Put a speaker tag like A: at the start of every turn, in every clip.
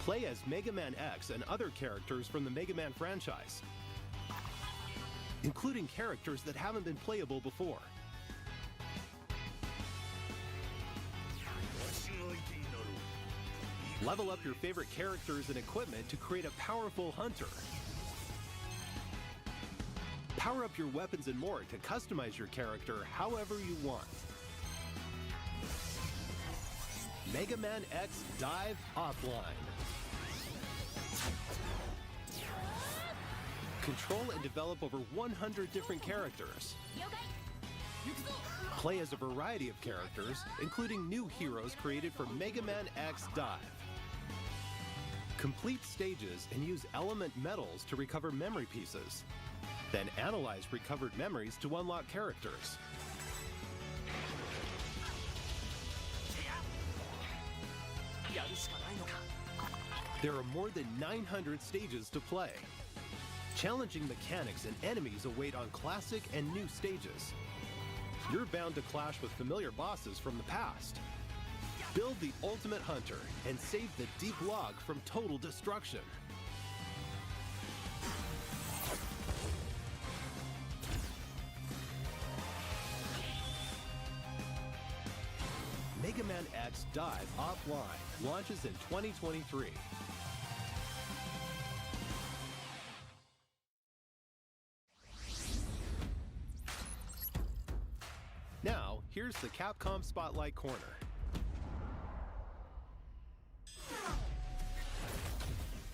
A: Play as Mega Man X and other characters from the Mega Man franchise, including characters that haven't been playable before. Level up your favorite characters and equipment to create a powerful hunter. Power up your weapons and more to customize your character however you want. Mega Man X Dive Offline. Control and develop over 100 different characters. Play as a variety of characters, including new heroes created for Mega Man X Dive. Complete stages and use element medals to recover memory pieces. Then analyze recovered memories to unlock characters. There are more than 900 stages to play. Challenging mechanics and enemies await on classic and new stages. You're bound to clash with familiar bosses from the past. Build the ultimate hunter and save the deep log from total destruction. Mega Man X Dive Offline launches in 2023. Now, here's the Capcom Spotlight Corner.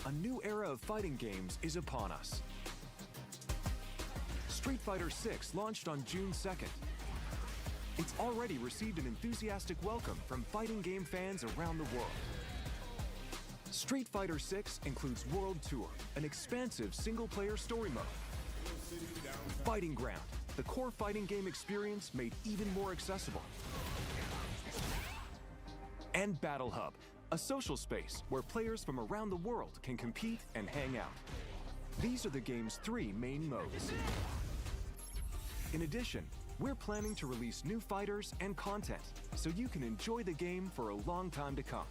B: A new era of fighting games is upon us. Street Fighter VI launched on June 2nd. It's already received an enthusiastic welcome from fighting game fans around the world. Street Fighter VI includes World Tour, an expansive single-player story mode. Fighting Ground, the core fighting game experience made even more accessible. And Battle Hub, a social space where players from around the world can compete and hang out. These are the game's 3 main modes. In addition, we're planning to release new fighters and content so you can enjoy the game for a long time to come.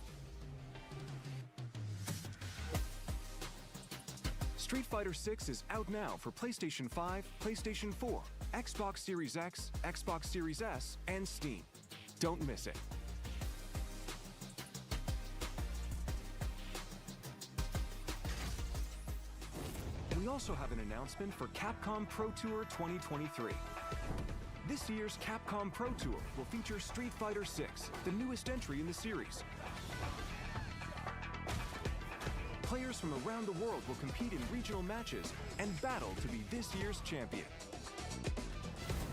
B: Street Fighter VI is out now for PlayStation 5, PlayStation 4, Xbox Series X, Xbox Series S, and Steam. Don't miss it. We also have an announcement for Capcom Pro Tour 2023. This year's Capcom Pro Tour will feature Street Fighter VI, the newest entry in the series. Players from around the world will compete in regional matches and battle to be this year's champion.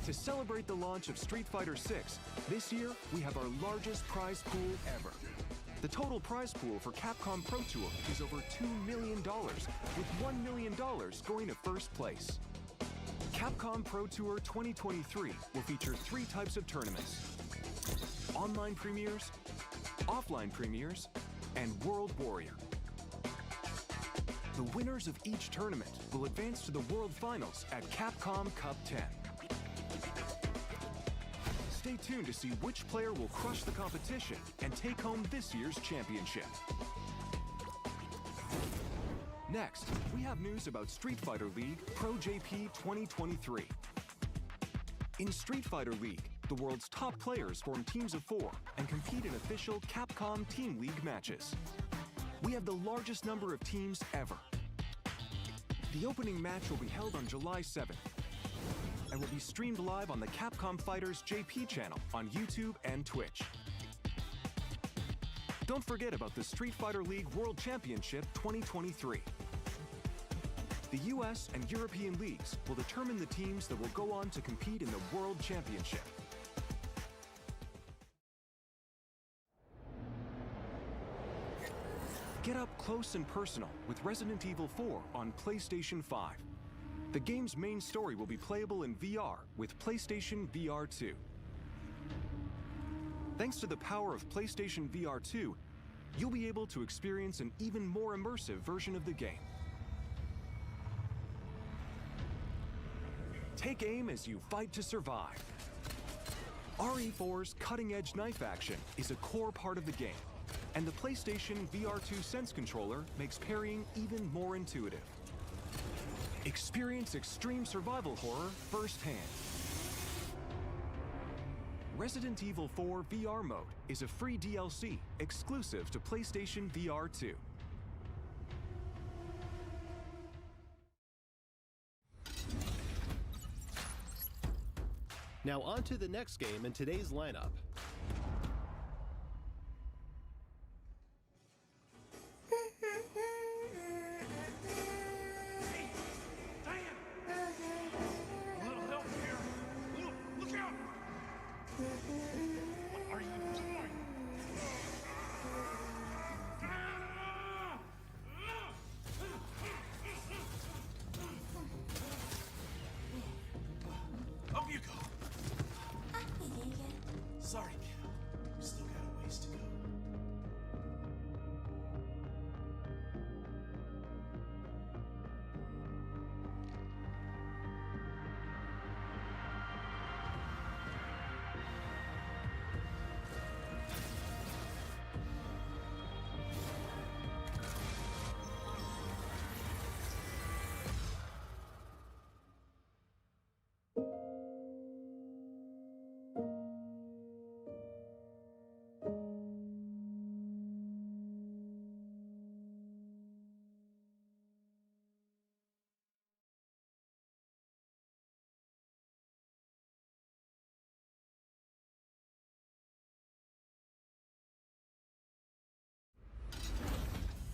B: To celebrate the launch of Street Fighter VI, this year we have our largest prize pool ever. The total prize pool for Capcom Pro Tour is over $2 million, with $1 million going to first place. Capcom Pro Tour 2023 will feature 3 types of tournaments: online premieres, offline premieres, and World Warrior. The winners of each tournament will advance to the World Finals at Capcom Cup 10. Stay tuned to see which player will crush the competition and take home this year's championship. Next, we have news about Street Fighter League Pro JP 2023. In Street Fighter League, the world's top players form teams of 4 and compete in official Capcom Team League matches. We have the largest number of teams ever. The opening match will be held on July 7th and will be streamed live on the Capcom Fighters JP channel on YouTube and Twitch. Don't forget about the Street Fighter League World Championship 2023. The US and European leagues will determine the teams that will go on to compete in the World Championship. Get up close and personal with Resident Evil 4 on PlayStation 5. The game's main story will be playable in VR with PlayStation VR 2. Thanks to the power of PlayStation VR 2, you'll be able to experience an even more immersive version of the game. Take aim as you fight to survive. RE4's cutting-edge knife action is a core part of the game, and the PlayStation VR2 Sense controller makes parrying even more intuitive. Experience extreme survival horror firsthand. Resident Evil 4 VR mode is a free DLC exclusive to PlayStation VR2.
A: Now on to the next game in today's lineup.
C: Up you go. Sorry, kiddo. We still got a ways to go.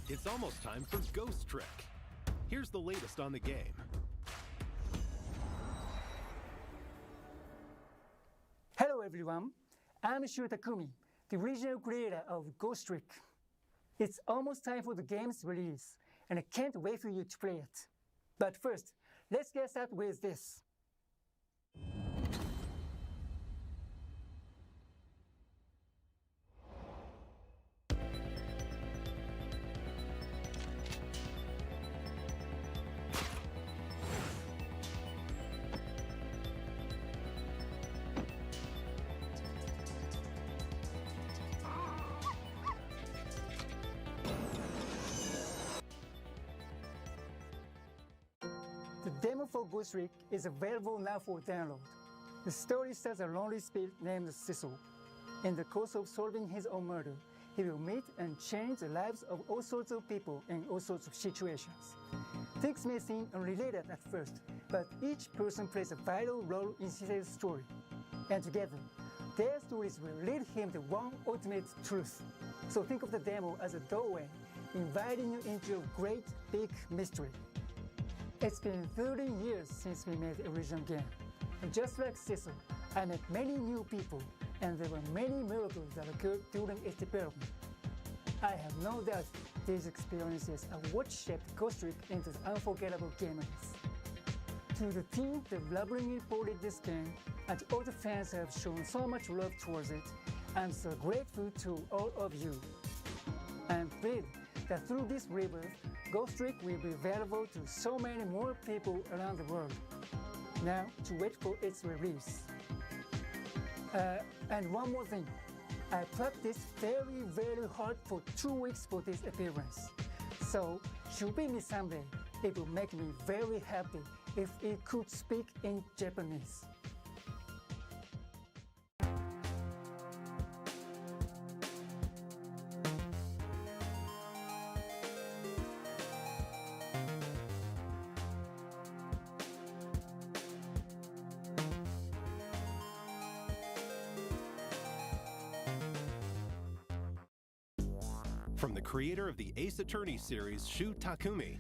A: It's almost time for Ghost Trick. Here's the latest on the game.
D: Hello everyone, I'm Shu Takumi, the original creator of Ghost Trick. It's almost time for the game's release, and I can't wait for you to play it. But first, let's get started with this. The demo for Ghost Trick is available now for download. The story stars a lonely spirit named Cecil. In the course of solving his own murder, he will meet and change the lives of all sorts of people in all sorts of situations. Things may seem unrelated at first, but each person plays a vital role in Cecil's story. And together, their stories will lead him to one ultimate truth. So think of the demo as a doorway, inviting you into a great big mystery. It's been 30 years since we made the original game. And just like Cecil, I met many new people, and there were many miracles that occurred during its development. I have no doubt these experiences are what shaped Ghost Trick into the unforgettable game it is. To the team that lovingly ported this game, and all the fans who have shown so much love towards it, I'm so grateful to all of you. I'm thrilled that through this rebirth, Ghost Trick will be available to so many more people around the world. Now, to wait for its release. And one more thing. I practiced very, very hard for 2 weeks for this appearance. So, should we meet someday, it will make me very happy if it could speak in Japanese.
A: From the creator of the Ace Attorney series, Shu Takumi,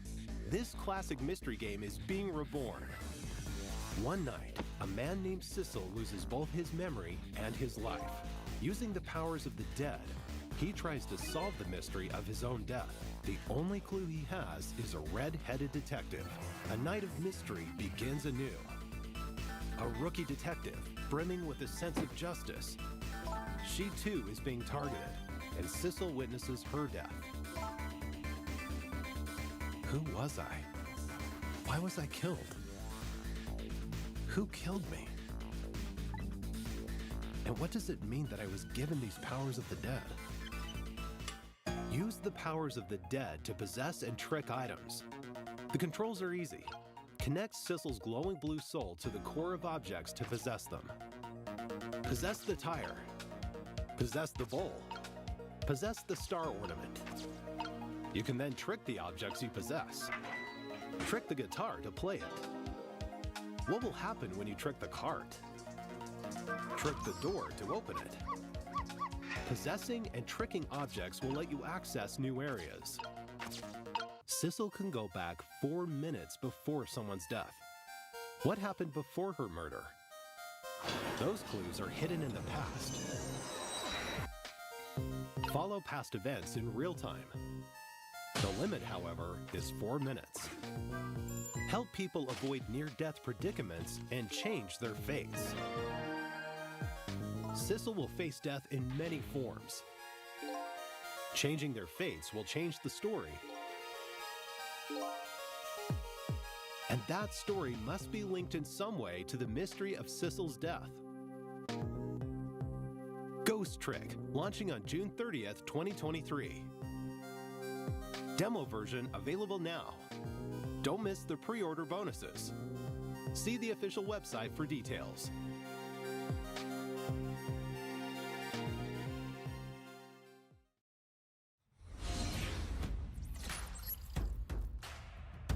A: this classic mystery game is being reborn. One night, a man named Cecil loses both his memory and his life. Using the powers of the dead, he tries to solve the mystery of his own death. The only clue he has is a red-headed detective. A night of mystery begins anew. A rookie detective, brimming with a sense of justice. She too is being targeted, and Cecil witnesses her death. Who was I? Why was I killed? Who killed me? And what does it mean that I was given these powers of the dead? Use the powers of the dead to possess and trick items. The controls are easy. Connect Sissel's glowing blue soul to the core of objects to possess them. Possess the tire. Possess the bowl. Possess the star ornament. You can then trick the objects you possess. Trick the guitar to play it. What will happen when you trick the cart? Trick the door to open it. Possessing and tricking objects will let you access new areas. Sissel can go back 4 minutes before someone's death. What happened before her murder? Those clues are hidden in the past. Follow past events in real time. The limit, however, is 4 minutes. Help people avoid near-death predicaments and change their fates. Sissel will face death in many forms. Changing their fates will change the story. And that story must be linked in some way to the mystery of Sissel's death. Ghost Trick, launching on June 30th, 2023. Demo version available now. Don't miss the pre-order bonuses. See the official website for details.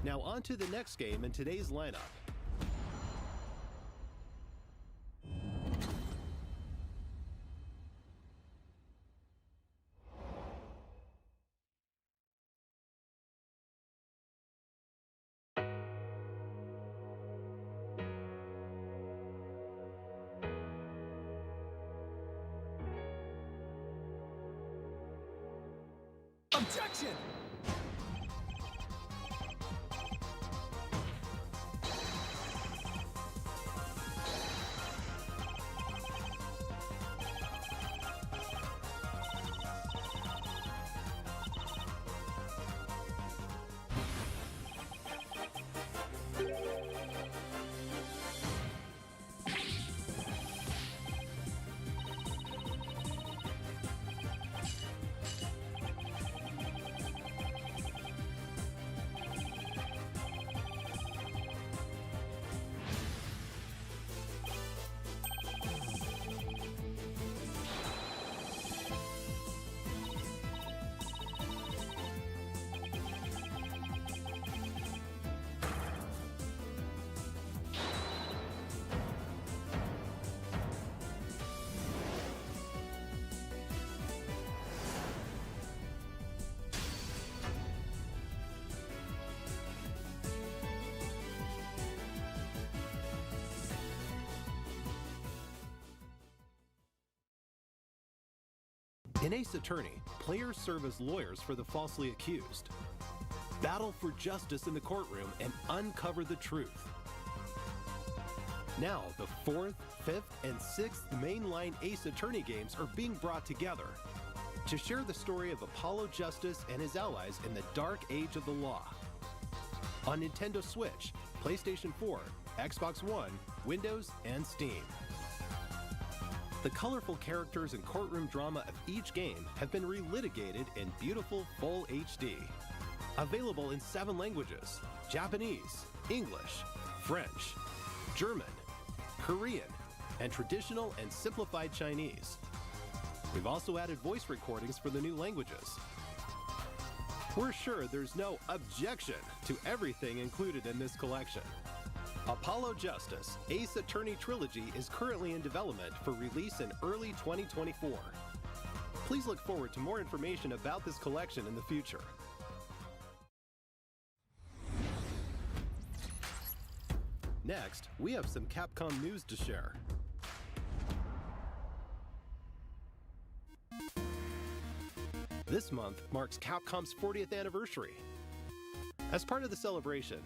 A: Now on to the next game in today's lineup.
B: Objection!
A: In Ace Attorney, players serve as lawyers for the falsely accused. Battle for justice in the courtroom and uncover the truth. Now, the 4th, 5th, and 6th mainline Ace Attorney games are being brought together to share the story of Apollo Justice and his allies in the dark age of the law. On Nintendo Switch, PlayStation 4, Xbox One, Windows, and Steam. The colorful characters and courtroom drama of each game have been relitigated in beautiful full HD. Available in 7 languages: Japanese, English, French, German, Korean, and traditional and simplified Chinese. We've also added voice recordings for the new languages. We're sure there's no objection to everything included in this collection. Apollo Justice Ace Attorney Trilogy is currently in development for release in early 2024. Please look forward to more information about this collection in the future. Next, we have some Capcom news to share. This month marks Capcom's 40th anniversary. As part of the celebration,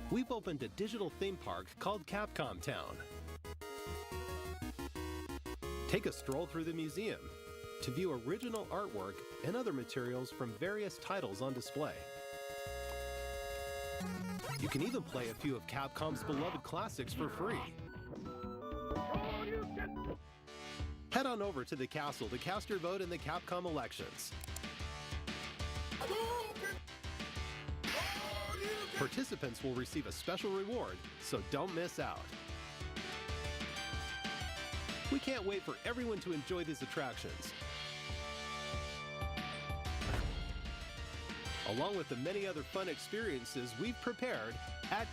A: we've opened a digital theme park called Capcom Town. Take a stroll through the museum to view original artwork and other materials from various titles on display. You can even play a few of Capcom's beloved classics for free. Head on over to the castle to cast your vote in the Capcom elections. Participants will receive a special reward, so don't miss out. We can't wait for everyone to enjoy these attractions, along with the many other fun experiences we've prepared at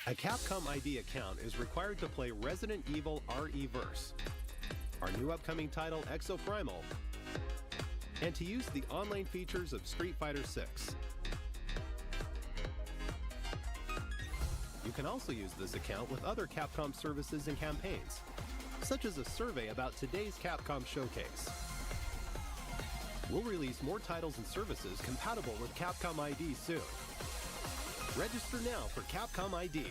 A: a Capcom ID account is required to play Resident Evil RE-Verse, our new upcoming title Exoprimal, and to use the online features of Street Fighter 6. You can also use this account with other Capcom services and campaigns, such as a survey about today's Capcom showcase. We'll release more titles and services compatible with Capcom ID soon. Register now for Capcom ID.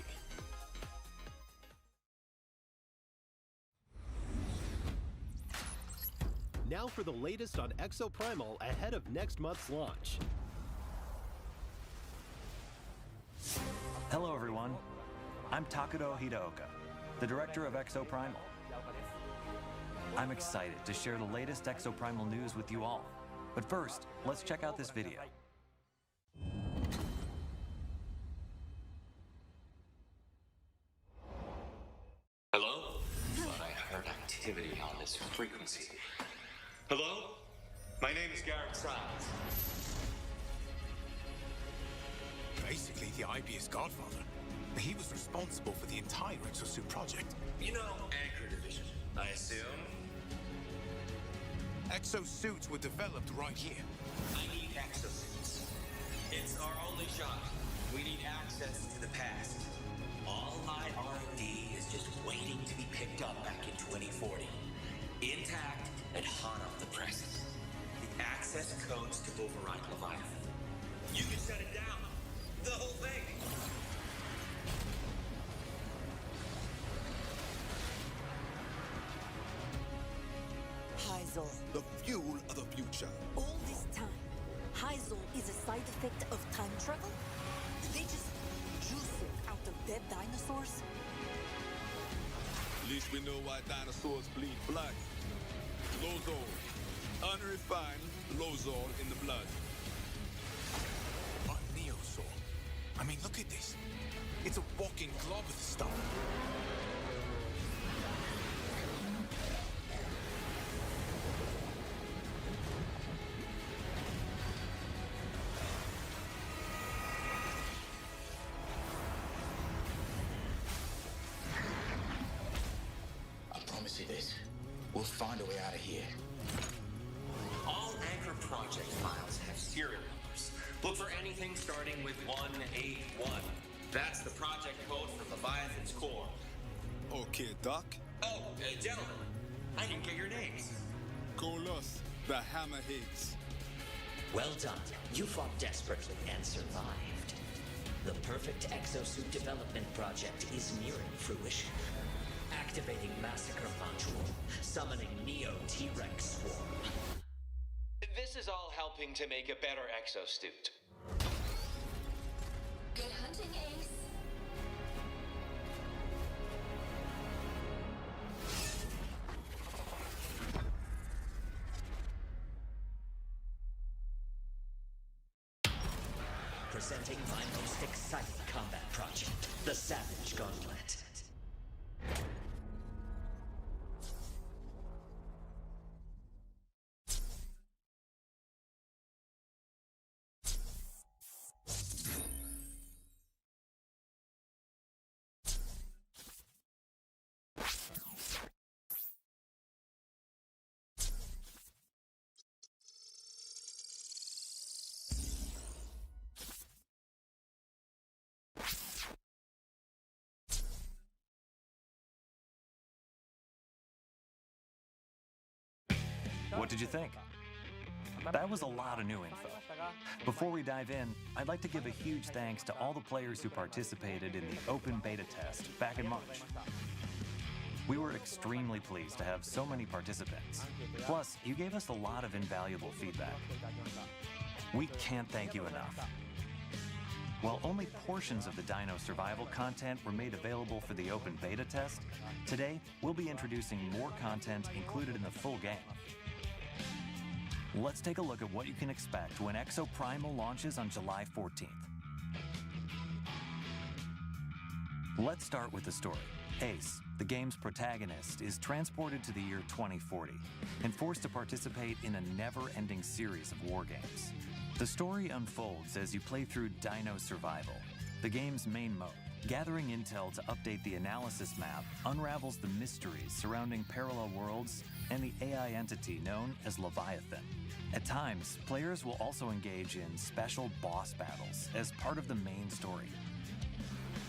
A: Now for the latest on Exoprimal ahead of next month's launch.
E: Hello everyone, I'm Takudo Hideoka, the director of Exoprimal. I'm excited to share the latest Exoprimal news with you all. But first, let's check out this video.
F: Hello? Thought I heard activity on this frequency. Hello? My name is Garrett Siles.
C: Basically, the IB's godfather. He was responsible for the entire Exosuit project.
F: You know, Anchor Division, I assume?
C: Exosuits were developed right here.
F: I need exosuits. It's our only shot. We need access to the past. All my R&D is just waiting to be picked up back in 2040. Intact and hot off the presses. The access codes to override Leviathan. You can shut it down. The whole thing.
G: Heisel.
C: The fuel of the future.
G: All this time, Heisel is a side effect of time travel? Did they just juice it out of dead dinosaurs?
H: At least we know why dinosaurs bleed blood. Lozol. Unrefined Lozol in the blood.
C: A Neosaur. I mean, look at this. It's a walking glob of stuff.
F: I promise you this. We'll find a way out of here. All Anchor project files have serial numbers. Look for anything starting with 181. That's the project code for Leviathan's core.
H: Okay, Doc.
F: Oh, gentlemen, I didn't get your names.
H: Golos, the Hammerheads.
I: Well done. You fought desperately and survived. The perfect exosuit development project is nearing fruition. Activating Massacre Module. Summoning Neo T-Rex Swarm.
F: This is all helping to make a better exosuit.
J: Good hunting, Ace.
I: Presenting my most exciting combat project, the Savage Gauntlet.
E: What did you think? That was a lot of new info. Before we dive in, I'd like to give a huge thanks to all the players who participated in the open beta test back in March. We were extremely pleased to have so many participants. Plus, you gave us a lot of invaluable feedback. We can't thank you enough. While only portions of the Dino Survival content were made available for the open beta test, today we'll be introducing more content included in the full game. Let's take a look at what you can expect when Exoprimal launches on July 14th. Let's start with the story. Ace, the game's protagonist, is transported to the year 2040 and forced to participate in a never-ending series of war games. The story unfolds as you play through Dino Survival, the game's main mode. Gathering intel to update the analysis map unravels the mysteries surrounding parallel worlds and the AI entity known as Leviathan. At times, players will also engage in special boss battles as part of the main story.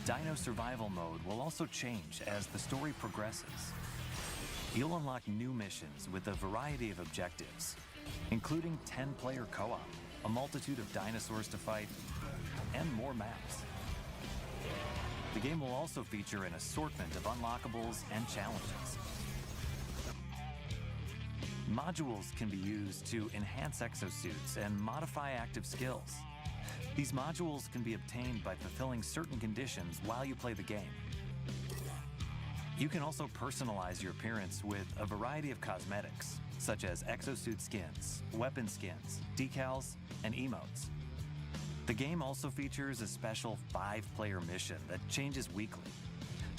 E: Dino Survival mode will also change as the story progresses. You'll unlock new missions with a variety of objectives, including 10-player co-op, a multitude of dinosaurs to fight, and more maps. The game will also feature an assortment of unlockables and challenges. Modules can be used to enhance exosuits and modify active skills. These modules can be obtained by fulfilling certain conditions while you play the game. You can also personalize your appearance with a variety of cosmetics, such as exosuit skins, weapon skins, decals, and emotes. The game also features a special 5-player mission that changes weekly.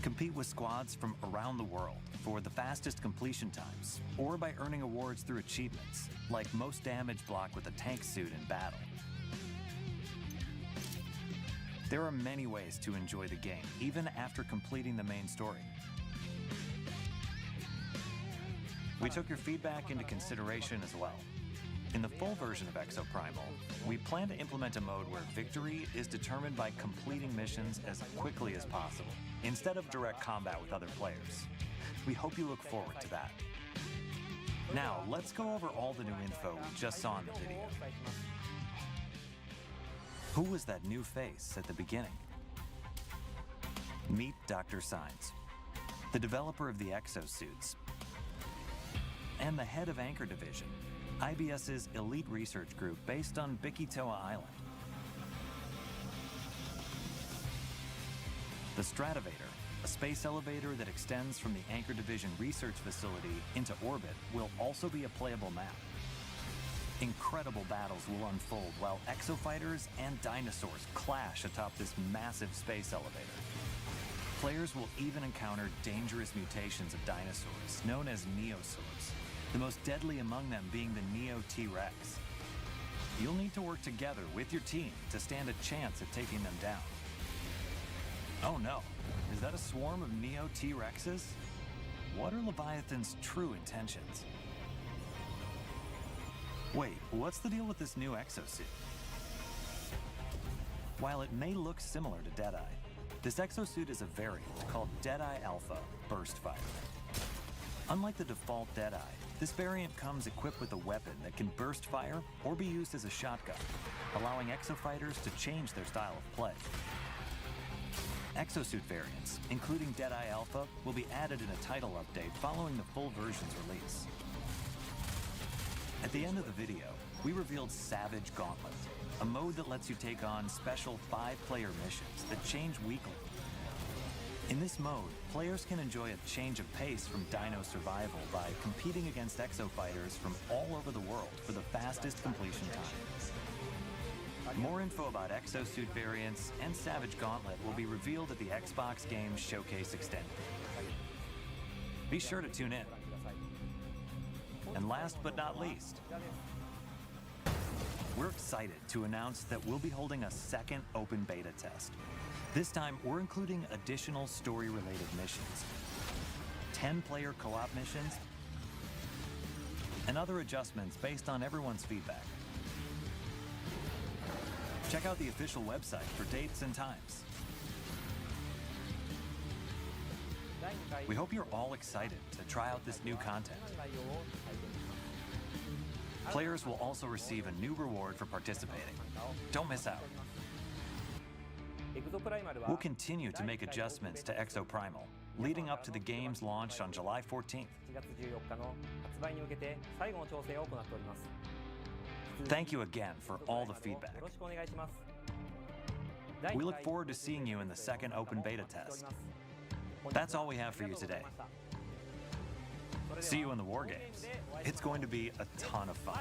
E: Compete with squads from around the world for the fastest completion times, or by earning awards through achievements, like most damage block with a tank suit in battle. There are many ways to enjoy the game, even after completing the main story. We took your feedback into consideration as well. In the full version of Exoprimal, we plan to implement a mode where victory is determined by completing missions as quickly as possible, instead of direct combat with other players. We hope you look forward to that. Now, let's go over all the new info we just saw in the video. Who was that new face at the beginning? Meet Dr. Signs, the developer of the exosuits, and the head of Anchor Division, IBS's elite research group based on Bikitoa Island. The Stratovator, a space elevator that extends from the Anchor Division research facility into orbit, will also be a playable map. Incredible battles will unfold while exofighters and dinosaurs clash atop this massive space elevator. Players will even encounter dangerous mutations of dinosaurs, known as neosaurs, the most deadly among them being the Neo T-Rex. You'll need to work together with your team to stand a chance at taking them down. Oh no, is that a swarm of Neo T-Rexes? What are Leviathan's true intentions? Wait, what's the deal with this new exosuit? While it may look similar to Deadeye, this exosuit is a variant called Deadeye Alpha Burst Fighter. Unlike the default Deadeye, this variant comes equipped with a weapon that can burst fire or be used as a shotgun, allowing exofighters to change their style of play. Exosuit variants, including Deadeye Alpha, will be added in a title update following the full version's release. At the end of the video, we revealed Savage Gauntlet, a mode that lets you take on special 5-player missions that change weekly. In this mode, players can enjoy a change of pace from Dino Survival by competing against exofighters from all over the world for the fastest completion time. More info about exosuit variants and Savage Gauntlet will be revealed at the Xbox Games Showcase Extended. Be sure to tune in. And last but not least, we're excited to announce that we'll be holding a second open beta test. This time, we're including additional story-related missions, 10-player co-op missions, and other adjustments based on everyone's feedback. Check out the official website for dates and times. We hope you're all excited to try out this new content. Players will also receive a new reward for participating. Don't miss out. We'll continue to make adjustments to Exoprimal, leading up to the game's launch on July 14th. Thank you again for all the feedback. We look forward to seeing you in the second open beta test. That's all we have for you today. See you in the War Games. It's going to be a ton of fun.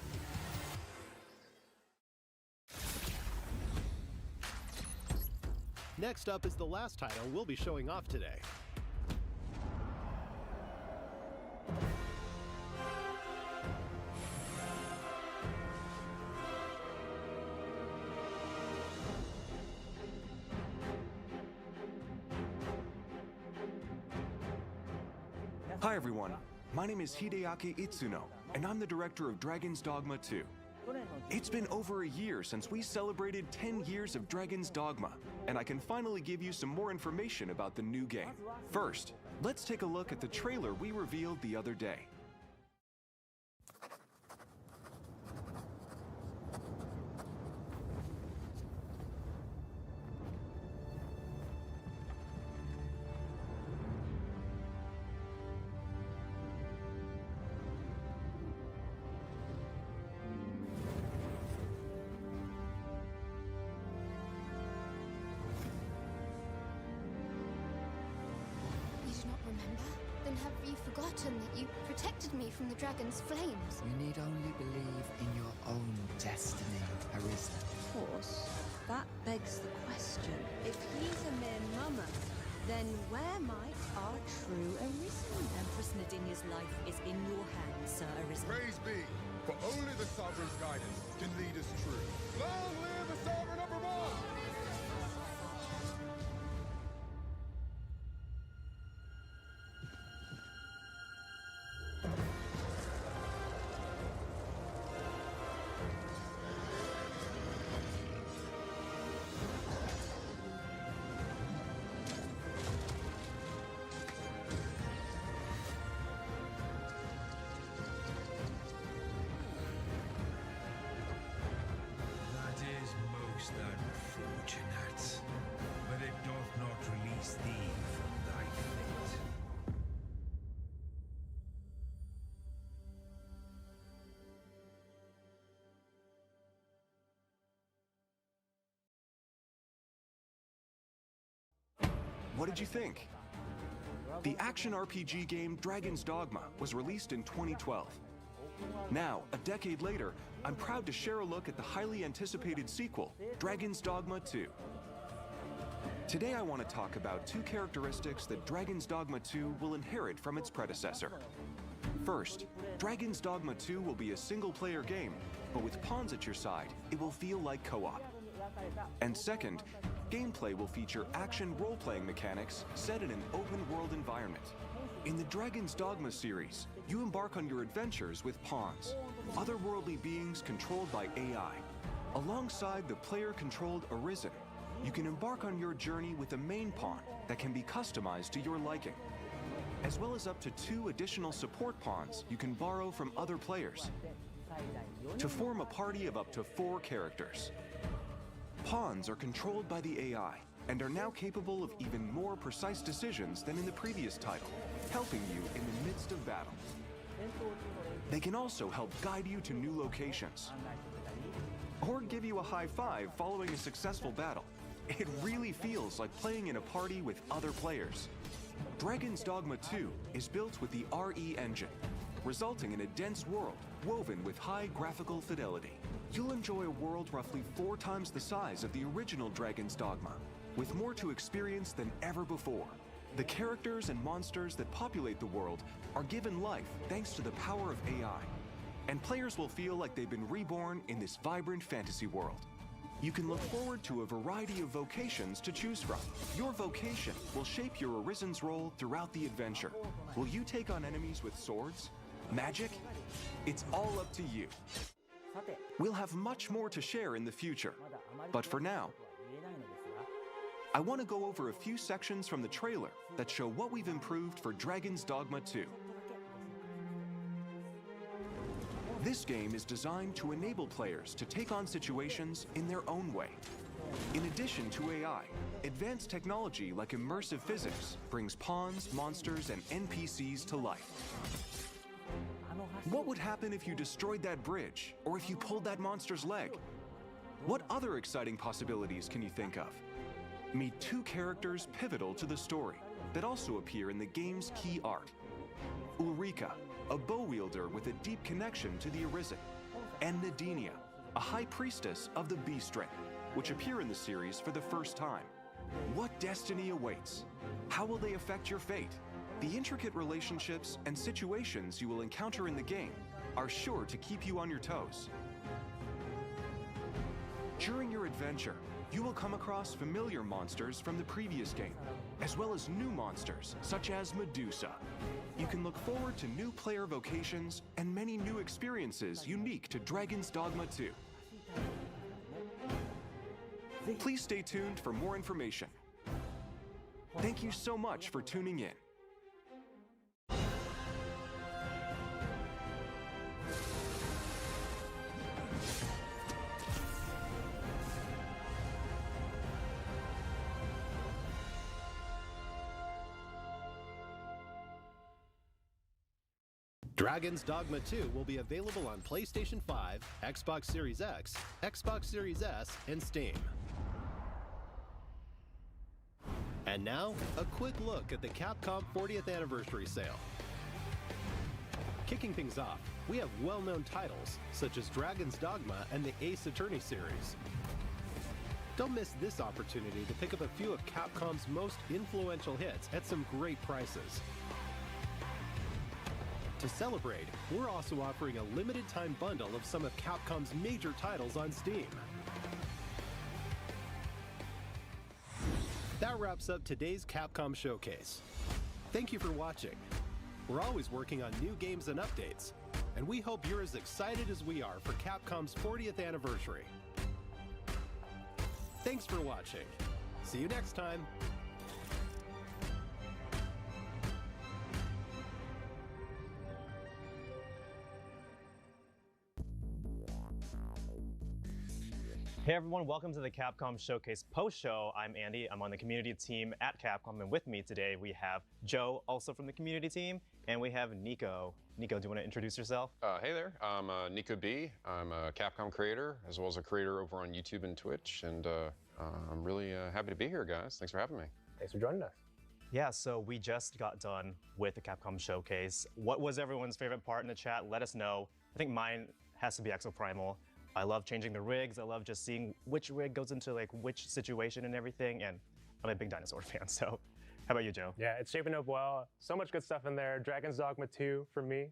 A: Next up is the last title we'll be showing off today.
B: Hi everyone, my name is Hideaki Itsuno, and I'm the director of Dragon's Dogma 2. It's been over a year since we celebrated 10 years of Dragon's Dogma, and I can finally give you some more information about the new game. First, let's take a look at the trailer we revealed the other day.
J: Then have you forgotten that you protected me from the dragon's flames?
K: You need only believe in your own destiny, Arisen.
L: Of course. That begs the question. If he's a mere mummer, then where might our true Arisen?
G: Empress Nadinia's life is in your hands, Sir Arisen.
H: Praise be, for only the Sovereign's guidance can lead us true. Long live the Sovereign of Vermont!
M: Unfortunate, but it doth not release thee from thy fate.
B: What did you think? The action RPG game Dragon's Dogma was released in 2012. Now, a decade later, I'm proud to share a look at the highly anticipated sequel, Dragon's Dogma 2. Today I want to talk about two characteristics that Dragon's Dogma 2 will inherit from its predecessor. First, Dragon's Dogma 2 will be a single-player game, but with pawns at your side, it will feel like co-op. And second, gameplay will feature action role-playing mechanics set in an open-world environment. In the Dragon's Dogma series, you embark on your adventures with pawns, otherworldly beings controlled by AI. Alongside the player-controlled Arisen, you can embark on your journey with a main pawn that can be customized to your liking, as well as up to 2 additional support pawns you can borrow from other players, to form a party of up to 4 characters. Pawns are controlled by the AI, and are now capable of even more precise decisions than in the previous title, helping you in the midst of battle. They can also help guide you to new locations, or give you a high five following a successful battle. It really feels like playing in a party with other players. Dragon's Dogma 2 is built with the RE engine, resulting in a dense world woven with high graphical fidelity. You'll enjoy a world roughly 4 times the size of the original Dragon's Dogma, with more to experience than ever before. The characters and monsters that populate the world are given life thanks to the power of AI, and players will feel like they've been reborn in this vibrant fantasy world. You can look forward to a variety of vocations to choose from. Your vocation will shape your Arisen's role throughout the adventure. Will you take on enemies with swords? Magic? It's all up to you. We'll have much more to share in the future, but for now, I want to go over a few sections from the trailer that show what we've improved for Dragon's Dogma 2. This game is designed to enable players to take on situations in their own way. In addition to AI, advanced technology like immersive physics brings pawns, monsters, and NPCs to life. What would happen if you destroyed that bridge, or if you pulled that monster's leg? What other exciting possibilities can you think of? Meet two characters pivotal to the story that also appear in the game's key art. Ulrika, a bow wielder with a deep connection to the Arisen, and Nadinia, a high priestess of the Beast Ring, which appear in the series for the first time. What destiny awaits? How will they affect your fate? The intricate relationships and situations you will encounter in the game are sure to keep you on your toes. During your adventure, you will come across familiar monsters from the previous game, as well as new monsters such as Medusa. You can look forward to new player vocations and many new experiences unique to Dragon's Dogma 2. Please stay tuned for more information. Thank you so much for tuning in.
A: Dragon's Dogma 2 will be available on PlayStation 5, Xbox Series X, Xbox Series S, and Steam. And now, a quick look at the Capcom 40th Anniversary Sale. Kicking things off, we have well-known titles, such as Dragon's Dogma and the Ace Attorney series. Don't miss this opportunity to pick up a few of Capcom's most influential hits at some great prices. To celebrate, we're also offering a limited-time bundle of some of Capcom's major titles on Steam. That wraps up today's Capcom Showcase. Thank you for watching. We're always working on new games and updates, and we hope you're as excited as we are for Capcom's 40th anniversary. Thanks for watching. See you next time.
N: Hey everyone, welcome to the Capcom Showcase post-show. I'm Andy, I'm on the community team at Capcom, and with me today we have Joe, also from the community team, and we have Nico. Nico, do you want to introduce yourself?
O: Hey there, I'm Nico B. I'm a Capcom creator, as well as a creator over on YouTube and Twitch, and I'm really happy to be here, guys. Thanks for having me.
N: Thanks for joining us. Yeah, so we just got done with the Capcom Showcase. What was everyone's favorite part in the chat? Let us know. I think mine has to be Exoprimal. I love changing the rigs. I love just seeing which rig goes into like which situation and everything. And I'm a big dinosaur fan, so how about you, Joe?
P: Yeah, it's shaping up well. So much good stuff in there. Dragon's Dogma 2 for me.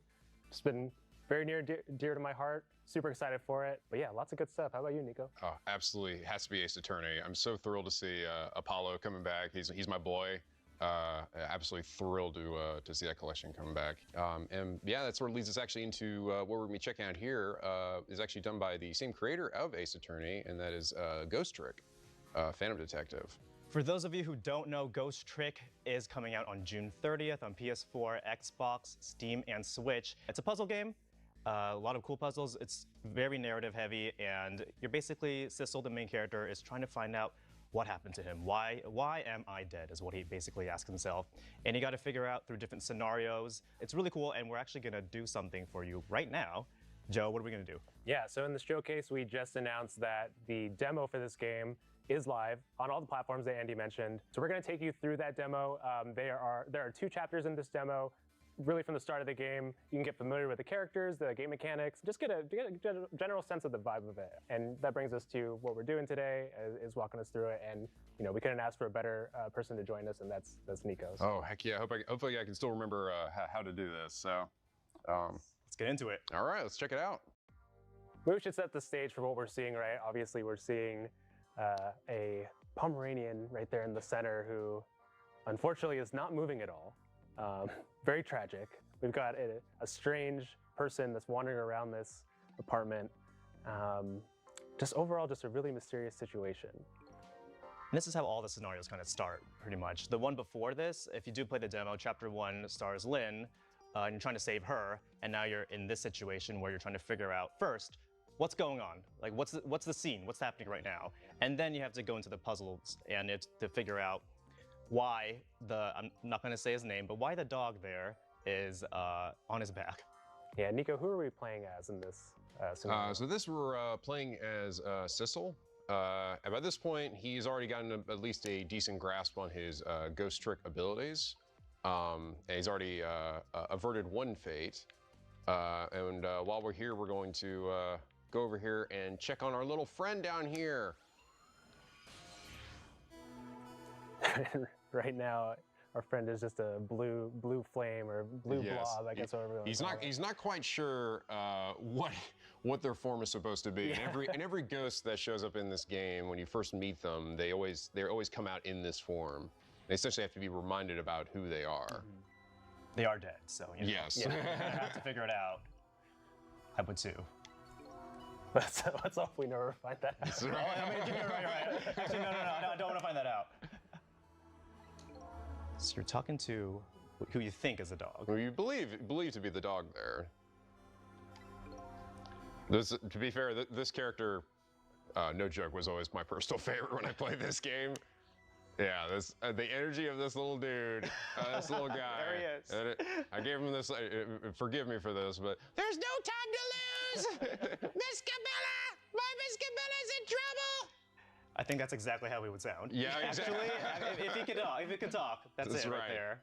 P: It's been very near dear to my heart. Super excited for it. But yeah, lots of good stuff. How about you, Nico?
O: Oh, absolutely. It has to be Ace Attorney. I'm so thrilled to see Apollo coming back. He's my boy. Absolutely thrilled to see that collection come back. And yeah, that sort of leads us actually into what we're going to be checking out here is actually done by the same creator of Ace Attorney, and that is Ghost Trick, Phantom Detective.
N: For those of you who don't know, Ghost Trick is coming out on June 30th on PS4, Xbox, Steam, and Switch. It's a puzzle game. A lot of cool puzzles. It's very narrative heavy, and you're basically, Sissel, the main character, is trying to find out what happened to him. Why am I dead is what he basically asks himself. And you got to figure out through different scenarios. It's really cool, and we're actually gonna do something for you right now. Joe, what are we gonna do?
P: Yeah, so in the showcase, we just announced that the demo for this game is live on all the platforms that Andy mentioned. So we're gonna take you through that demo. There are 2 chapters in this demo. Really from the start of the game, you can get familiar with the characters, the game mechanics, just get a general sense of the vibe of it. And that brings us to what we're doing today, is walking us through it. And you know, we couldn't ask for a better person to join us, and that's Nico. So.
O: Oh, heck yeah. Hopefully I can still remember how to do this. So
N: let's get into it.
O: All right, let's check it out.
P: We should set the stage for what we're seeing, right? Obviously, we're seeing a Pomeranian right there in the center who unfortunately is not moving at all. Very tragic. We've got a strange person that's wandering around this apartment. Just overall, just a really mysterious situation.
N: And this is how all the scenarios kind of start, pretty much. The one before this, if you do play the demo, Chapter 1 stars Lynn, and you're trying to save her, and now you're in this situation where you're trying to figure out, first, what's going on? Like, what's the scene? What's happening right now? And then you have to go into the puzzles and it's to figure out why I'm not going to say his name, but why the dog there is on his back.
P: Yeah, Nico, who are we playing as in this scenario?
O: So this we're playing as Sissel, And by this point, he's already gotten at least a decent grasp on his ghost trick abilities. And he's already averted one fate. And while we're here, we're going to go over here and check on our little friend down here.
P: Right now, our friend is just a blue flame or blue blob, I guess.
O: He's not quite sure what their form is supposed to be.
P: Yeah.
O: And every ghost that shows up in this game, when you first meet them, they always come out in this form. They essentially have to be reminded about who they are.
N: Mm-hmm. They are dead, so you know,
O: yes,
N: you're gonna have to figure it out. I would too.
P: Let's hope we never find that out.
N: Oh, I mean, you're right. Actually, no, I don't want to find that out. So you're talking to who you think is a dog.
O: Who you believe to be the dog there. To be fair, this character, no joke, was always my personal favorite when I played this game. Yeah, the energy of this little dude, this little guy.
N: There he is.
O: And I gave him this. Forgive me for this, but there's no time to lose. Miss Camilla, my Miss Camilla's in trouble.
N: I think that's exactly how he would sound.
O: Yeah, exactly.
N: Actually, if he could talk, that's it right there.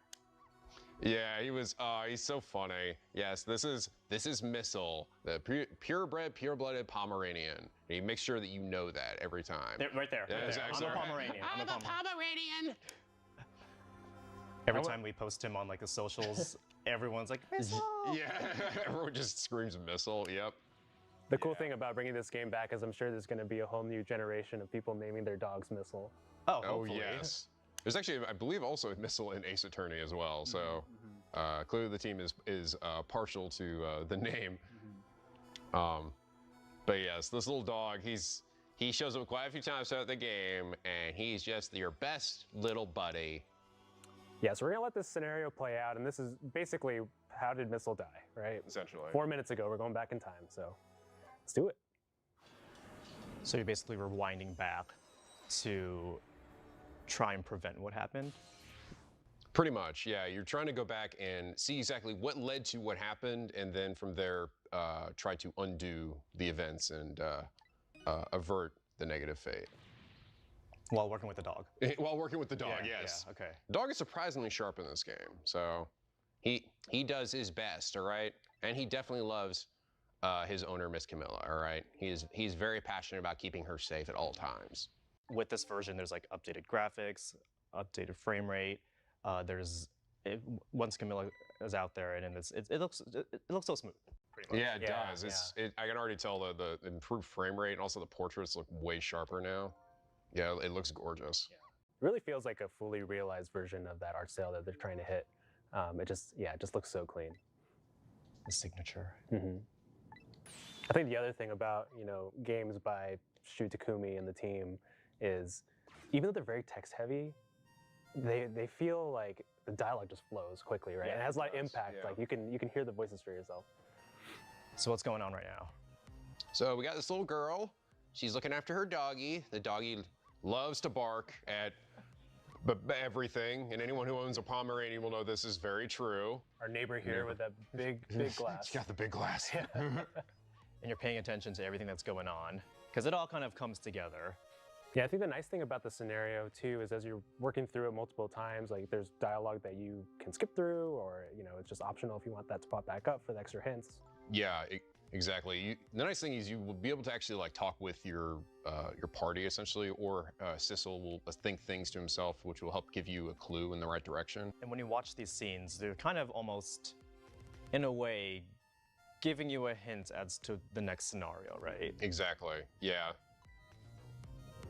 O: Yeah, he's so funny. Yes, this is Missile, the purebred, pure-blooded Pomeranian. He makes sure that you know that every time.
N: Right there.
O: Yeah,
N: Right there.
O: exactly.
N: I'm a Pomeranian.
O: I'm a Pomeranian.
N: Every time we post him on like the socials, everyone's like, Missile!
O: Yeah, everyone just screams Missile, yep.
P: The cool thing about bringing this game back is I'm sure there's going to be a whole new generation of people naming their dogs Missile.
N: Oh,
O: yes. There's actually, I believe, also a Missile in Ace Attorney as well. So clearly the team is partial to the name. But yes, this little dog, he shows up quite a few times throughout the game, and he's just your best little buddy.
P: Yeah, so we're gonna let this scenario play out, and this is basically how did Missile die, right?
O: Essentially.
P: 4 minutes ago, we're going back in time, so let's do it.
N: So you're basically rewinding back to try and prevent what happened?
O: Pretty much, yeah. You're trying to go back and see exactly what led to what happened, and then from there, try to undo the events and avert the negative fate.
N: While working with the dog.
O: While working with the dog, yes.
N: Yeah, okay.
O: Dog is surprisingly sharp in this game, so he does his best, all right? And he definitely loves his owner, Miss Camilla, all right? He's very passionate about keeping her safe at all times.
N: With this version, there's like updated graphics, updated frame rate. Once Camilla is out there, and it looks so smooth. Pretty much.
O: Yeah, it does. I can already tell the improved frame rate, and also the portraits look way sharper now. Yeah, it looks gorgeous.
P: Yeah. It really feels like a fully realized version of that art style that they're trying to hit. It just looks so clean.
N: The signature.
P: Mm-hmm. I think the other thing about games by Shu Takumi and the team is, even though they're very text heavy, they feel like the dialogue just flows quickly, right?
N: Yeah,
P: and it has a lot of impact.
O: yeah.
P: Like you can hear the voices for yourself.
N: So what's going on right now?
O: So we got this little girl. She's looking after her doggie. The doggie loves to bark at everything, and anyone who owns a Pomeranian will know this is very true.
P: Our neighbor here with that big glass.
O: She's got the big glass.
N: And you're paying attention to everything that's going on, because it all kind of comes together.
P: Yeah, I think the nice thing about the scenario too is as you're working through it multiple times, like there's dialogue that you can skip through, or it's just optional if you want that to pop back up for the extra hints.
O: Yeah, exactly. The nice thing is you will be able to actually talk with your party essentially, or Sissel will think things to himself, which will help give you a clue in the right direction.
N: And when you watch these scenes, they're kind of almost, in a way, giving you a hint as to the next scenario, right?
O: Exactly. Yeah.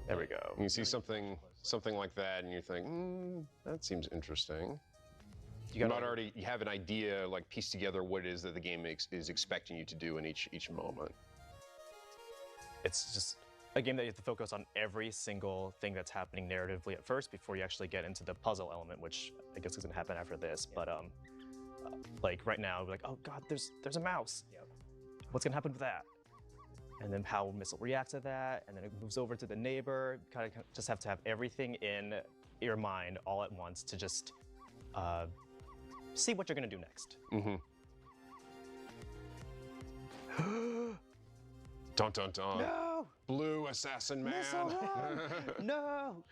N: There we go.
O: You see something like that, and you think, that seems interesting. You might already have an idea, piece together what it is that the game is expecting you to do in each moment.
N: It's just a game that you have to focus on every single thing that's happening narratively at first before you actually get into the puzzle element, which I guess is gonna happen after this. But right now, we're like, oh God, there's a mouse.
P: Yep.
N: What's gonna happen with that? And then how Missile reacts to that, and then it moves over to the neighbor. Kind of just have to have everything in your mind all at once to just see what you're gonna do next.
O: Mm-hmm. Dun dun dun.
N: No!
O: blue assassin man.
N: No.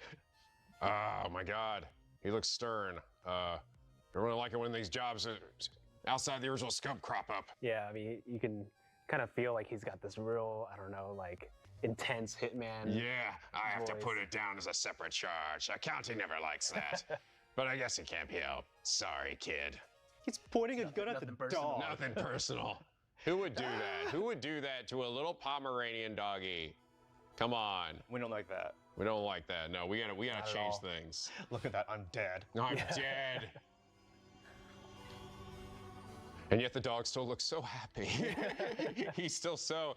O: Oh my God, he looks stern. I really like it when these jobs outside the original scope crop up.
P: Yeah, I mean, you can kind of feel like he's got this real, I don't know, like intense hitman.
O: Yeah, I have to
P: voice.
O: put it down as a separate charge. Accounting never likes that. But I guess it can't be helped. Sorry, kid.
N: He's pointing a gun at the dog.
O: Nothing personal. Who would do that? Who would do that to a little Pomeranian doggy? Come on.
N: We don't like that.
O: We don't like that. No, we gotta
N: Not at
O: change
N: all.
O: things.
N: Look at that. I'm dead.
O: I'm dead. And yet the dog still looks so happy. he's still so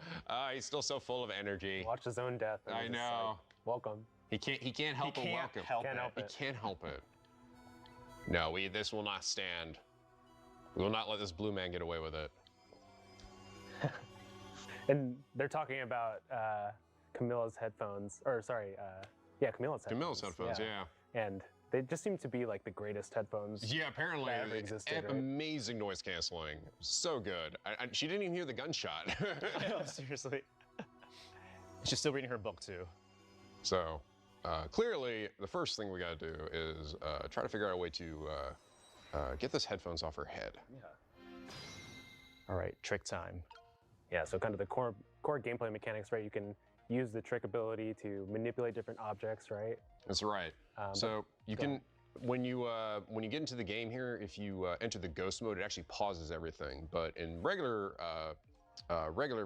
O: full of energy.
P: Watch his own death. and
O: I
P: he's just
O: know.
P: like, welcome.
O: He can't help but welcome.
P: Can't help it.
O: He can't help it. No, this will not stand. We will not let this blue man get away with it.
P: And they're talking about Camilla's headphones, or sorry, Camilla's headphones.
O: Camilla's headphones, yeah.
P: And they just seem to be like the greatest headphones.
O: Yeah, apparently
P: that ever existed, right?
O: amazing noise canceling, so good. She didn't even hear the gunshot.
N: No, seriously. She's still reading her book too.
O: So clearly, the first thing we got to do is try to figure out a way to get this headphones off her head.
N: Yeah. All right, trick time.
P: Yeah, so kind of the core gameplay mechanics, right? You can use the trick ability to manipulate different objects, right?
O: That's right. So you can, when you get into the game here, if you enter the ghost mode, it actually pauses everything. But in regular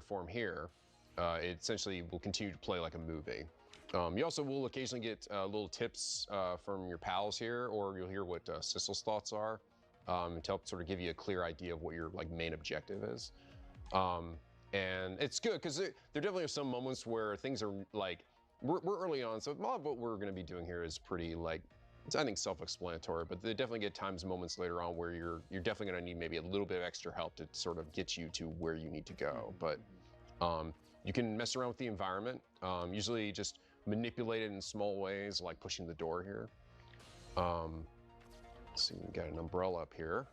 O: form here, it essentially will continue to play like a movie. You also will occasionally get little tips from your pals here, or you'll hear what Sissel's thoughts are, to help sort of give you a clear idea of what your main objective is. And it's good because there definitely are some moments where things are like, we're early on, so a lot of what we're going to be doing here is pretty it's I think self-explanatory, but they definitely get moments later on where you're definitely going to need maybe a little bit of extra help to sort of get you to where you need to go. But you can mess around with the environment, usually just manipulate it in small ways, like pushing the door here. Let's see, we got an umbrella up here.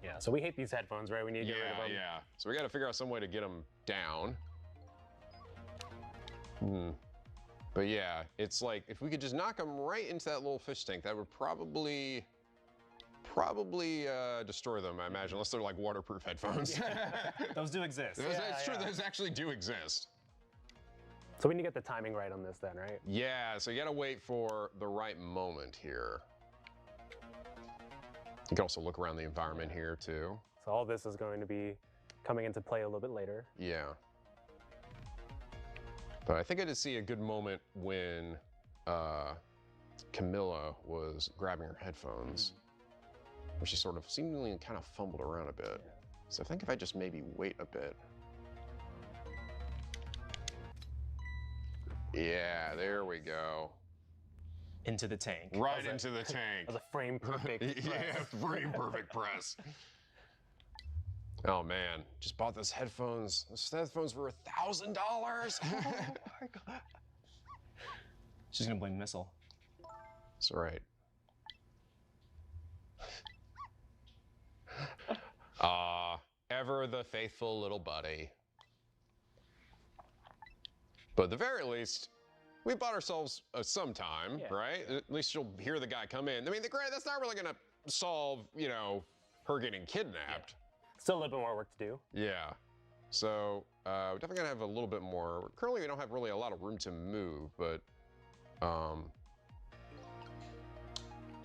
P: Yeah, so we hate these headphones, right? We need to get rid of them.
O: Yeah. So we got to figure out some way to get them down. But yeah, it's like if we could just knock them right into that little fish tank, that would probably destroy them, I imagine, unless they're like waterproof headphones.
N: Those do exist.
O: That's true. Those actually do exist.
P: So we need to get the timing right on this then, right?
O: Yeah, so you gotta wait for the right moment here. You can also look around the environment here too.
P: So all this is going to be coming into play a little bit later.
O: Yeah. But I think I did see a good moment when Camilla was grabbing her headphones, where she sort of seemingly kind of fumbled around a bit. So I think if I just maybe wait a bit. Yeah, there we go.
N: Into the tank.
O: Right into the tank.
P: As a frame perfect press.
O: Yeah, frame perfect press. Oh man, just bought those headphones. Those headphones were $1,000. Oh
N: my God. She's gonna blame Missile.
O: That's right. Ever the faithful little buddy. But at the very least, we bought ourselves some time, right? At least you'll hear the guy come in. I mean, granted, that's not really gonna solve, her getting kidnapped.
P: Still a little bit more work to do.
O: Yeah. So we're definitely gonna have a little bit more. Currently, we don't have really a lot of room to move, but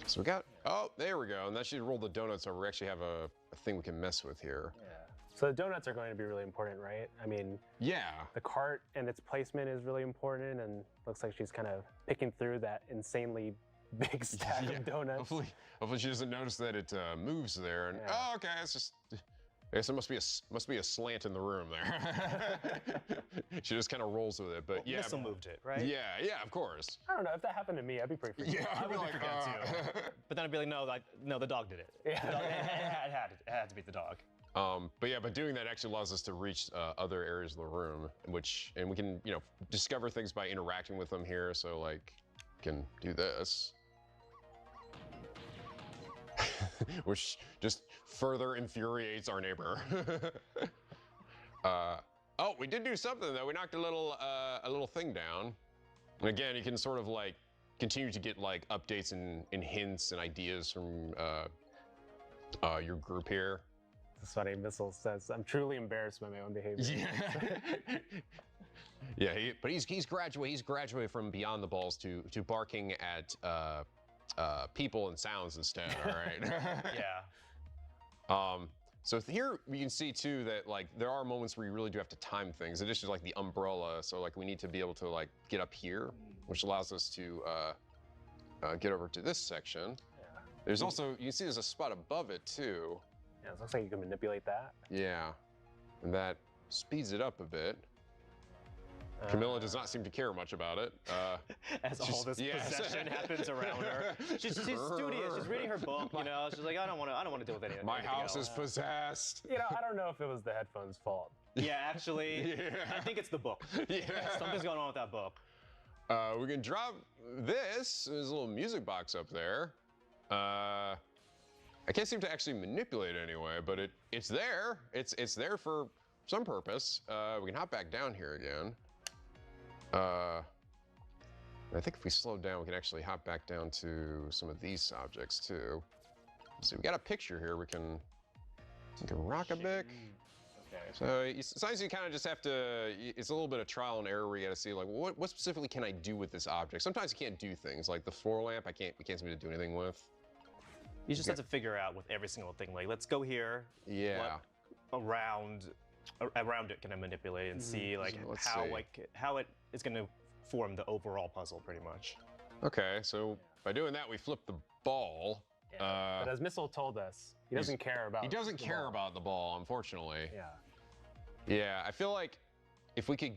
O: so we got. Oh, there we go. And that should roll the donuts over. We actually have a thing we can mess with here.
P: Yeah. So the donuts are going to be really important, right? I mean,
O: yeah.
P: The cart and its placement is really important, and looks like she's kind of picking through that insanely big stack of donuts.
O: Hopefully she doesn't notice that it moves there. And oh, okay, it's just. I guess there must be a slant in the room there. She just kind of rolls with it, but yeah.
N: Missile moved it, right?
O: Yeah, of course.
P: I don't know if that happened to me, I'd be pretty freaked out.
O: Yeah,
N: I would be freaked out too. But then I'd be like, no, the dog did it. Yeah. It had to be the dog.
O: But doing that actually allows us to reach other areas of the room, and we can discover things by interacting with them here. So like, can do this. Which just further infuriates our neighbor. Oh, we did do something though. We knocked a little thing down. And again, you can sort of like continue to get like updates and hints and ideas from your group here.
P: It's funny. Missile says, "I'm truly embarrassed by my own behavior."
O: Yeah, but he's graduated. He's graduated from beyond the balls to barking at people and sounds instead. All right.
N: Yeah.
O: So here you can see too that like there are moments where you really do have to time things. In addition to like the umbrella, so like we need to be able to like get up here, which allows us to get over to this section.
P: Yeah.
O: There's also, you can see there's a spot above it too.
P: Yeah, it looks like you can manipulate that.
O: Yeah, and that speeds it up a bit. Camilla does not seem to care much about it.
N: As all this possession happens around her, she's studious. She's reading her book. You know, she's like, I don't want to deal with anything.
O: My house is possessed.
P: You know, I don't know if it was the headphones' fault.
N: Yeah, actually, I think it's the book.
O: Yeah.
N: Something's going on with that book.
O: We can drop this. There's a little music box up there. I can't seem to actually manipulate it anyway, but it's there. It's there for some purpose. We can hop back down here again. I think if we slow down, we can actually hop back down to some of these objects too. Let's see, we got a picture here. We can rock a bit.
P: Okay.
O: So sometimes you kind of just have to, it's a little bit of trial and error where you got to see like, what specifically can I do with this object? Sometimes you can't do things like the floor lamp. We can't seem to do anything with.
N: You just have to figure out with every single thing. Like, let's go here.
O: Yeah.
N: Around it, can I manipulate and see like how it is going to form the overall puzzle, pretty much.
O: Okay, so by doing that, we flip the ball.
P: Yeah, but as Missile told us, he doesn't care about.
O: He doesn't care about the ball, unfortunately.
P: Yeah.
O: Yeah, I feel like if we could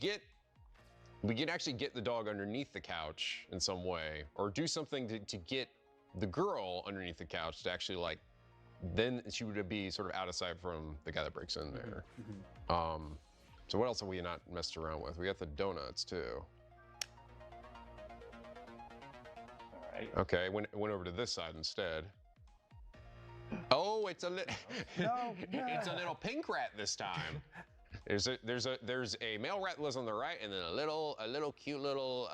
O: actually get the dog underneath the couch in some way, or do something to get the girl underneath the couch to actually like, then she would be sort of out of sight from the guy that breaks in there. So what else have we not messed around with? We got the donuts too.
N: All right.
O: Okay, went over to this side instead. Oh, it's a little, it's a little pink rat this time. There's a male rat that lives on the right, and then a little cute little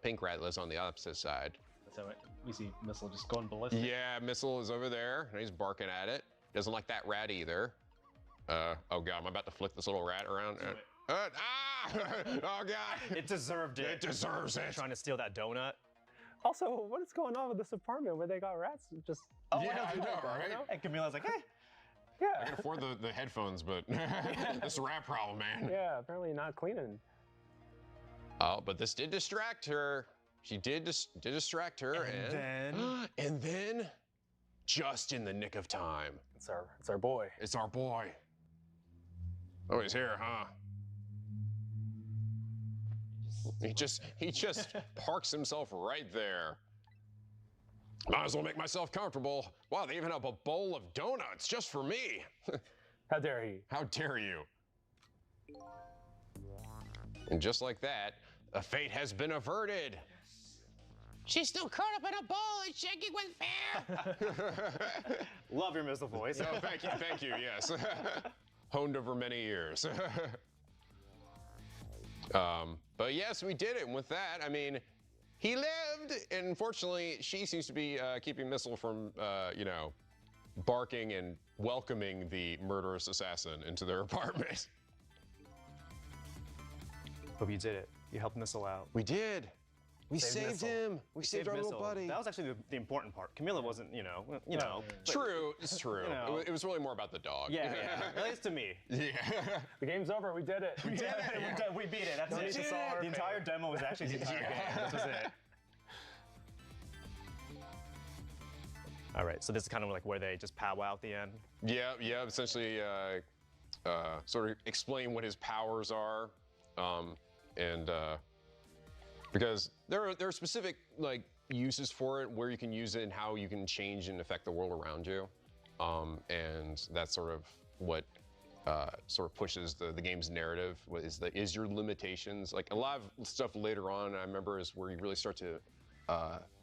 O: pink rat lives on the opposite side.
Q: So we see Missile just going ballistic.
O: Yeah, Missile is over there, and he's barking at it. Doesn't like that rat either. Oh God, I'm about to flick this little rat around. Oh God!
N: It deserved it.
O: It deserves it.
N: Trying to steal that donut.
P: Also, what is going on with this apartment where they got rats just?
O: Oh, yeah, I know, right?
N: And Camilla's like, hey.
P: Yeah.
O: I can afford the headphones, but this rat problem, man.
P: Yeah, apparently not cleaning.
O: Oh, but this did distract her. She did distract her, and then, just in the nick of time,
P: it's our boy.
O: It's our boy. Oh, he's here, huh? He just parks himself right there. Might as well make myself comfortable. Wow, they even have a bowl of donuts just for me.
P: How dare he?
O: How dare you? And just like that, a fate has been averted. She's still caught up in a ball and shaking with fear.
N: Love your Missile voice.
O: No, thank you, yes. Honed over many years. But yes, we did it. And with that, I mean, he lived, and unfortunately, she seems to be keeping Missile from, barking and welcoming the murderous assassin into their apartment.
N: Hope you did it. You helped Missile out.
O: We did. We saved him. We saved our
N: Missile.
O: little buddy.
N: That was actually the important part. Camilla wasn't, you know.
O: True, it's true.
N: You know.
O: It was really more about the dog.
N: Yeah. At least to me.
O: Yeah.
P: The game's over. We did it.
N: We did it. We beat it. That's it. The entire demo was actually the entire game. This was it. All right, so this is kind of like where they just powwow at the end.
O: Yeah. Essentially, sort of explain what his powers are, because there are specific like uses for it, where you can use it and how you can change and affect the world around you, and that's sort of what sort of pushes the game's narrative. Is your limitations. Like a lot of stuff later on, I remember, is where you really start to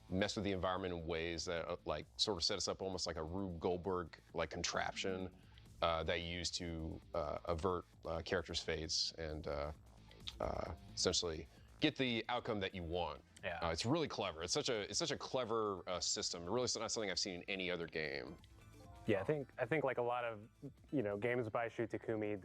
O: mess with the environment in ways that like sort of set us up almost like a Rube Goldberg like contraption. that you use to avert characters' fates and essentially get the outcome that you want.
P: Yeah.
O: It's really clever. It's such a clever system. Really, it's not something I've seen in any other game.
P: Yeah, I think like a lot of games by Shu Takumi,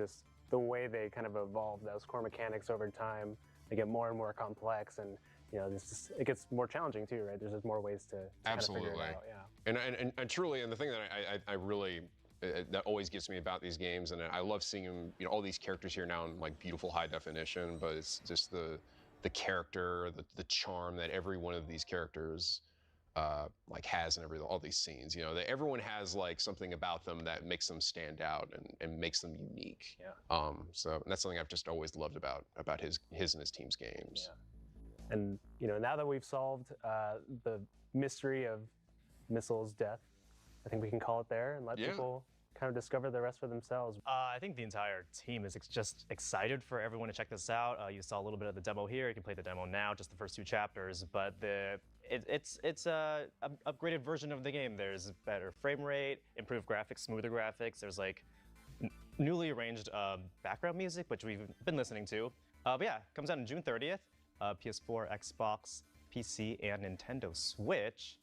P: the way they kind of evolve those core mechanics over time, they get more and more complex, and it gets more challenging too, right? There's just more ways to
O: Absolutely.
P: kind of figure it out. Yeah.
O: And truly, and the thing that I really that always gets me about these games, and I love seeing them, all these characters here now in like beautiful high definition, but it's just the character, the charm that every one of these characters like has in all these scenes. That everyone has like something about them that makes them stand out and makes them unique.
P: Yeah.
O: So that's something I've just always loved about his and his team's games.
P: Yeah. And now that we've solved the mystery of Missile's death, I think we can call it there and let people kind of discover the rest for themselves.
N: I think the entire team is just excited for everyone to check this out. You saw a little bit of the demo here. You can play the demo now, just the first 2 chapters. But it's a upgraded version of the game. There's better frame rate, improved graphics, smoother graphics. There's like newly arranged background music, which we've been listening to. But yeah, it comes out on June 30th. PS4, Xbox, PC, and Nintendo Switch.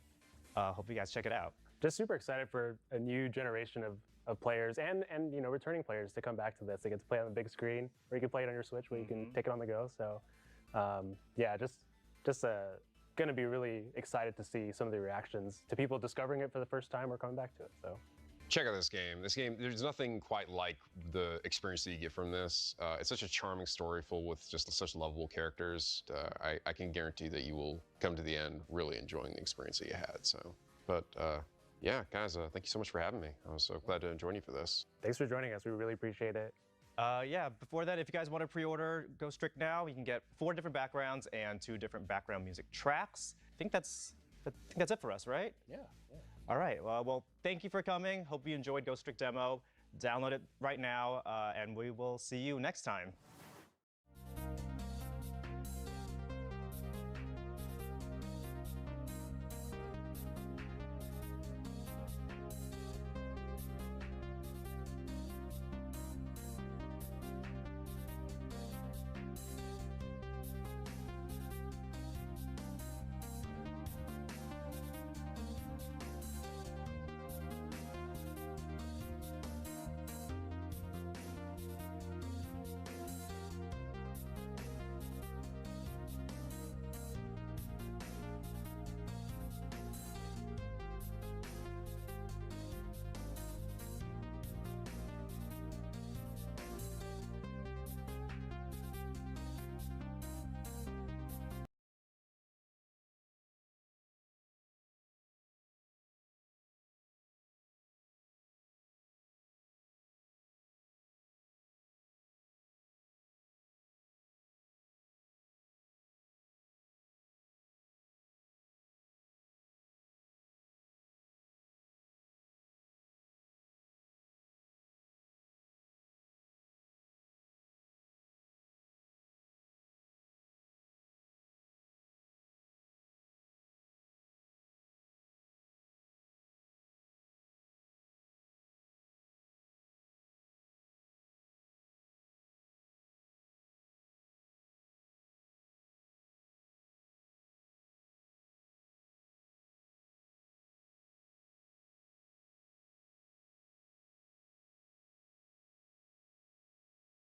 N: Hope you guys check it out.
P: Just super excited for a new generation of players and returning players to come back to this. They get to play on the big screen, or you can play it on your Switch where you can take it on the go. So yeah, just gonna be really excited to see some of the reactions to people discovering it for the first time or coming back to it. So
O: check out this game. This game, there's nothing quite like the experience that you get from this. It's such a charming story full with just such lovable characters. I can guarantee that you will come to the end really enjoying the experience that you had. So, but yeah, guys, thank you so much for having me. I was so glad to join you for this.
P: Thanks for joining us. We really appreciate it.
N: Yeah, before that, if you guys want to pre-order Ghost Trick now, you can get 4 different backgrounds and 2 different background music tracks. I think that's it for us, right?
Q: Yeah.
N: All right. Well, thank you for coming. Hope you enjoyed Ghost Trick demo. Download it right now, and we will see you next time.